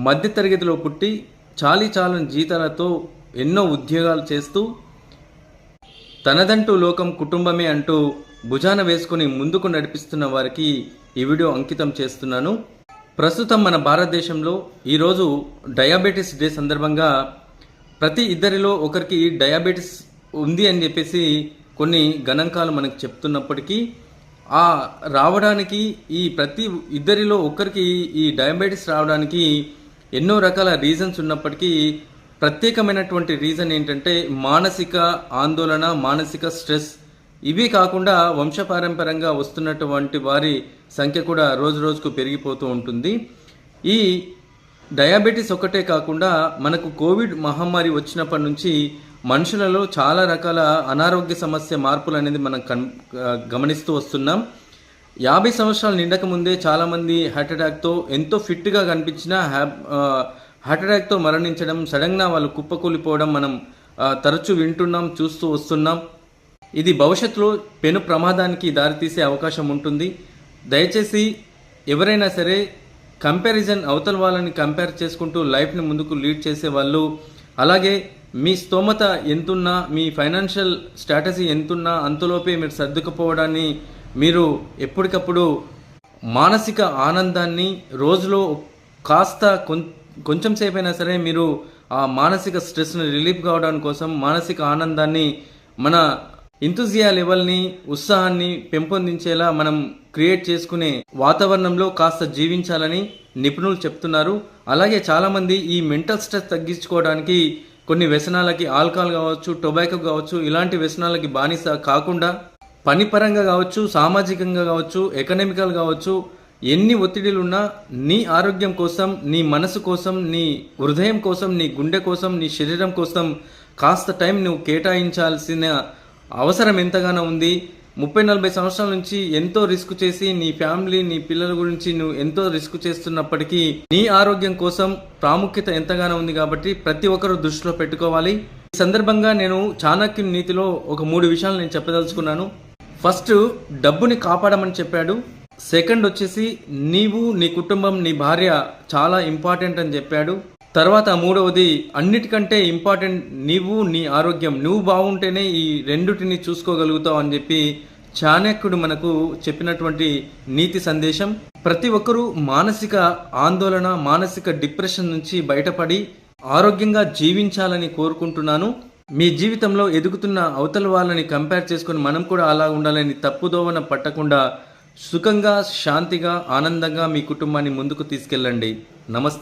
మధ్యతరగతిలో పుట్టి చాలీచాలని జీతాలతో ఎన్నో ఉద్యోగాలు చేస్తూ తనదంటూ లోకం కుటుంబమే అంటూ భుజాన వేసుకుని ముందుకు నడిపిస్తున్న వారికి ఈ వీడియో అంకితం చేస్తున్నాను. ప్రస్తుతం మన భారతదేశంలో ఈరోజు డయాబెటీస్ డే సందర్భంగా ప్రతి ఇద్దరిలో ఒకరికి డయాబెటీస్ ఉంది అని చెప్పేసి కొన్ని గణాంకాలు మనకు చెప్తున్నప్పటికీ ఆ రావడానికి ఈ ప్రతి ఇద్దరిలో ఒకరికి ఈ డయాబెటీస్ రావడానికి ఎన్నో రకాల రీజన్స్ ఉన్నప్పటికీ ప్రత్యేకమైనటువంటి రీజన్ ఏంటంటే మానసిక ఆందోళన, మానసిక స్ట్రెస్. ఇవి కాకుండా వంశపారంపర్యంగా వస్తున్నటువంటి వారి సంఖ్య కూడా రోజు రోజుకు పెరిగిపోతూ ఉంటుంది. ఈ డయాబెటీస్ ఒక్కటే కాకుండా మనకు కోవిడ్ మహమ్మారి వచ్చినప్పటి నుంచి మనుషులలో చాలా రకాల అనారోగ్య సమస్య మార్పులు అనేది మనం గమనిస్తూ వస్తున్నాం. 50 సంవత్సరాలు నిండక ముందే చాలామంది హార్ట్ అటాక్తో ఎంతో ఫిట్గా కనిపించిన హార్ట్ అటాక్తో మరణించడం, సడన్గా వాళ్ళు కుప్పకూలిపోవడం మనం తరచూ వింటున్నాం, చూస్తూ వస్తున్నాం. ఇది భవిష్యత్తులో పెను ప్రమాదానికి దారితీసే అవకాశం ఉంటుంది. దయచేసి ఎవరైనా సరే కంపారిజన్, అవతల వాళ్ళని కంపేర్ చేసుకుంటూ లైఫ్ని ముందుకు లీడ్ చేసే వాళ్ళు, అలాగే మీ స్తోమత ఎంతున్నా, మీ ఫైనాన్షియల్ స్ట్రాటజీ ఎంతున్నా అంతలోపే మీరు సర్దుకుపోవడాన్ని, మీరు ఎప్పటికప్పుడు మానసిక ఆనందాన్ని రోజులో కాస్త కొంచెం సేపు అయినా సరే మీరు ఆ మానసిక స్ట్రెస్ని రిలీఫ్ కావడానికి కోసం మానసిక ఆనందాన్ని, మన ఇంతుజియా లెవెల్ని, ఉత్సాహాన్ని పెంపొందించేలా మనం క్రియేట్ చేసుకునే వాతావరణంలో కాస్త జీవించాలని నిపుణులు చెప్తున్నారు. అలాగే చాలామంది ఈ మెంటల్ స్ట్రెస్ తగ్గించుకోవడానికి కొన్ని వ్యసనాలకి, ఆల్కహాల్ కావచ్చు, టొబాకో కావచ్చు, ఇలాంటి వ్యసనాలకి బానిస కాకుండా పని పరంగా కావచ్చు, సామాజికంగా కావచ్చు, ఎకనామికల్ కావచ్చు, ఎన్ని ఒత్తిడిలున్నా నీ ఆరోగ్యం కోసం, నీ మనసు కోసం, నీ హృదయం కోసం, నీ గుండె కోసం, నీ శరీరం కోసం కాస్త టైం నువ్వు కేటాయించాల్సిన అవసరం ఎంతగానో ఉంది. 30-40 సంవత్సరాల నుంచి ఎంతో రిస్క్ చేసి నీ ఫ్యామిలీ, నీ పిల్లల గురించి నువ్వు ఎంతో రిస్క్ చేస్తున్నప్పటికీ నీ ఆరోగ్యం కోసం ప్రాముఖ్యత ఎంతగానో ఉంది. కాబట్టి ప్రతి ఒక్కరూ దృష్టిలో పెట్టుకోవాలి. ఈ సందర్భంగా నేను చాణక్యుని నీతిలో ఒక 3 విషయాలు నేను చెప్పదలుచుకున్నాను. ఫస్ట్, డబ్బుని కాపాడమని చెప్పాడు. సెకండ్ వచ్చేసి నీవు, నీ కుటుంబం, నీ భార్య చాలా ఇంపార్టెంట్ అని చెప్పాడు. తర్వాత మూడవది, అన్నిటికంటే ఇంపార్టెంట్ నీవు, నీ ఆరోగ్యం. నువ్వు బాగుంటేనే ఈ రెండుటిని చూసుకోగలుగుతావు అని చెప్పి చాణక్యుడు మనకు చెప్పినటువంటి నీతి సందేశం. ప్రతి ఒక్కరూ మానసిక ఆందోళన, మానసిక డిప్రెషన్ నుంచి బయటపడి ఆరోగ్యంగా జీవించాలని కోరుకుంటున్నాను. మీ జీవితంలో ఎదుగుతున్న అవతల వాళ్ళని కంపేర్ చేసుకొని మనం కూడా అలా ఉండాలని తప్పుదోవన పట్టకుండా సుఖంగా, శాంతిగా, ఆనందంగా మీ కుటుంబాన్ని ముందుకు తీసుకెళ్ళండి. నమస్తే.